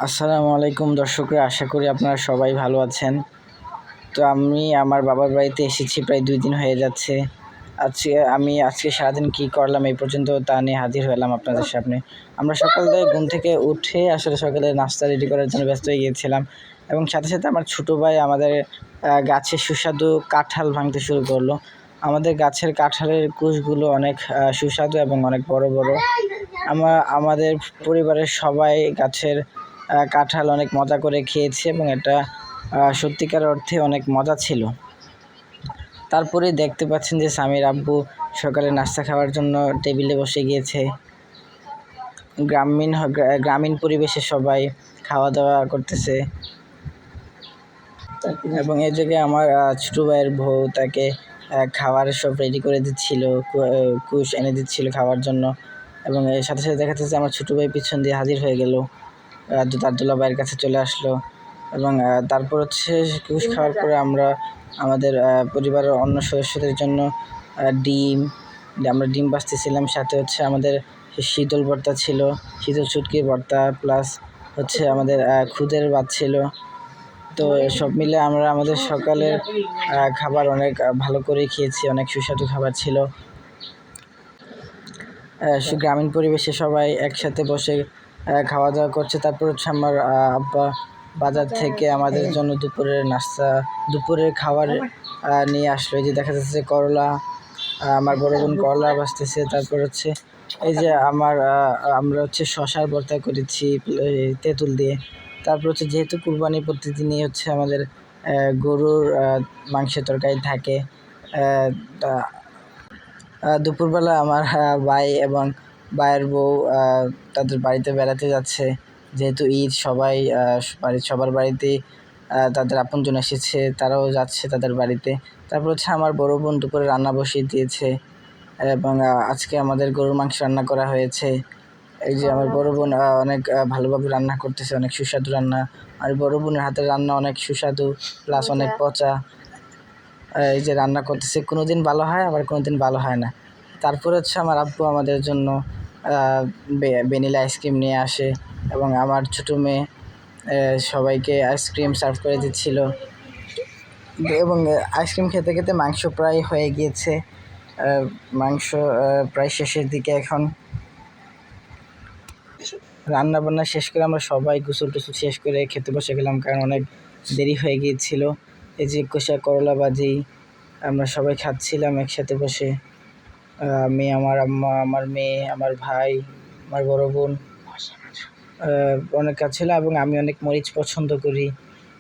আসসালামু আলাইকুম দর্শকরা, আশা করি আপনারা সবাই ভালো আছেন। তো আমি আমার বাবার বাড়িতে এসেছি, প্রায় 2 দিন হয়ে যাচ্ছে। আজকে সারাদিন কী করলাম এই পর্যন্ত তা নিয়ে হাজির হলাম আপনাদের সামনে। আমরা সকালে ঘুম থেকে উঠে আসলে সকালে নাস্তা রেডি করার জন্য ব্যস্ত হয়ে গিয়েছিলাম, এবং সাথে সাথে আমার ছোটো ভাই আমাদের গাছে সুস্বাদু কাঁঠাল ভাঙতে শুরু করলো। আমাদের গাছের কাঁঠালের কুশগুলো অনেক সুস্বাদু এবং অনেক বড় বড়। আমাদের পরিবারের সবাই গাছের কাঁঠাল অনেক মজা করে খেয়েছি, এবং এটা সত্যিকার অর্থে অনেক মজা ছিল। তারপরে দেখতে পাচ্ছেন যে স্বামীর আব্বু সকালে নাস্তা খাওয়ার জন্য টেবিলে বসে গিয়েছে। গ্রামীণ পরিবেশে সবাই খাওয়া দাওয়া করতেছে, এবং এই জায়গায় আমার ছোটো ভাইয়ের বউ তাকে খাবার সব রেডি করে দিচ্ছিল, কুশ এনে দিচ্ছিল খাওয়ার জন্য। এবং এর সাথে সাথে দেখা যাচ্ছে আমার ছোটো ভাই পিছন দিয়ে হাজির হয়ে গেল, তার দুলাভাইয়ের কাছে চলে আসলো। এবং তারপর হচ্ছে কুশ খাওয়ার পরে আমরা আমাদের পরিবারের অন্য সদস্যদের জন্য আমরা ডিম ভাজতেছিলাম। সাথে হচ্ছে আমাদের শীতল ভর্তা ছিল, শীতল শুটকির ভর্তা, প্লাস হচ্ছে আমাদের খুদের ভাত ছিল। তো সব মিলে আমরা আমাদের সকালের খাবার অনেক ভালো করে খেয়েছি, অনেক সুস্বাদু খাবার ছিল। গ্রামীণ পরিবেশে সবাই একসাথে বসে খাওয়া দাওয়া করছে। তারপর হচ্ছে আমার আব্বা বাজার থেকে আমাদের জন্য দুপুরের খাবার নিয়ে আসলো। এই যে দেখা যাচ্ছে যে করলা, আমার বড় বোন করলা ভাজতেছে। তারপর হচ্ছে এই যে আমরা হচ্ছে শশার ভর্তা করেছি তেঁতুল দিয়ে। তারপর হচ্ছে যেহেতু কুরবানি প্রতিদিনই হচ্ছে আমাদের গরুর মাংসের তরকারি থাকে। দুপুরবেলা আমার ভাই এবং ভাইয়ের বউ তাদের বাড়িতে বেড়াতে যাচ্ছে, যেহেতু ঈদ। সবার বাড়িতেই তাদের আপনজন এসেছে, তারাও যাচ্ছে তাদের বাড়িতে। তারপর হচ্ছে আমার বড় বোন দুপুরে রান্না বসিয়ে দিয়েছে, এবং আজকে আমাদের গরুর মাংস রান্না করা হয়েছে। এই যে আমার বড় বোন অনেক ভালোভাবে রান্না করতেছে, অনেক সুস্বাদু রান্না। আর বড় বোনের হাতের রান্না অনেক সুস্বাদু, প্লাস অনেক পচা। এই যে রান্না করতেছে, কোনো দিন ভালো হয়, আবার কোনো দিন ভালো হয় না। তারপর হচ্ছে আমার আব্বু আমাদের জন্য ভ্যানিলা আইসক্রিম নিয়ে আসে, এবং আমার ছোটো মেয়ে সবাইকে আইসক্রিম সার্ভ করে দিচ্ছিল। এবং আইসক্রিম খেতে খেতে মাংস প্রায় হয়ে গিয়েছে, মাংস প্রায় শেষের দিকে। এখন রান্না বান্না শেষ করে আমরা সবাই গোসল টোসল শেষ করে খেতে বসে গেলাম, কারণ অনেক দেরি হয়ে গিয়েছিল। এই যে কষা করলা ভাজি আমরা সবাই খাচ্ছিলাম একসাথে বসে। আমি, আমার আম্মা, আমার মেয়ে, আমার ভাই, আমার বড় বোন অনেক ছিল। এবং আমি অনেক মরিচ পছন্দ করি,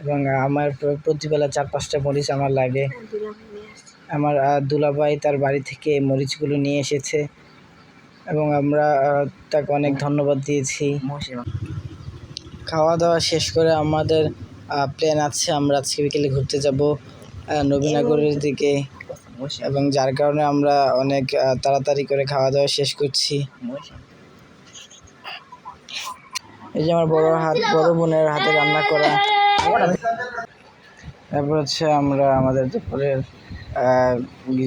এবং আমার প্রতিবেলা 4-5টা মরিচ আমার লাগে। আমার দুলাভাই তার বাড়ি থেকে মরিচগুলো নিয়ে এসেছে, এবং আমরা তাকে অনেক ধন্যবাদ দিয়েছি। খাওয়া দাওয়া শেষ করে আমাদের প্ল্যান আছে, আমরা আজকে বিকেলে ঘুরতে যাব নবীনগরের দিকে, এবং যার কারণে আমরা অনেক তাড়াতাড়ি করে খাওয়া দাওয়া শেষ করছি। এই যে আমার বড় বোনের হাতে রান্না করা। তারপর হচ্ছে আমরা আমাদের দুপুরের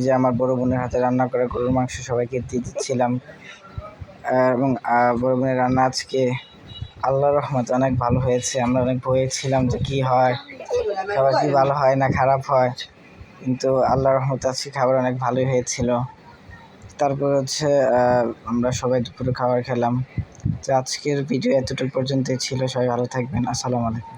যে আমার বড় বোনের হাতে রান্না করা গরুর মাংস সবাইকে দিয়ে দিচ্ছিলাম। এবং বড় বোনের রান্না আজকে আল্লাহর রহমতে অনেক ভালো হয়েছে। আমরা অনেক ভয়ে ছিলাম যে কী হয়, খাবার কি ভালো হয় না খারাপ হয়, কিন্তু আল্লাহর রহমতে আজকে খাবার অনেক ভালোই হয়েছিল। তারপর হচ্ছে আমরা সবাই দুপুরে খাবার খেলাম। তো আজকের ভিডিও এতটুকু পর্যন্তই ছিল। সবাই ভালো থাকবেন। আসসালামু আলাইকুম।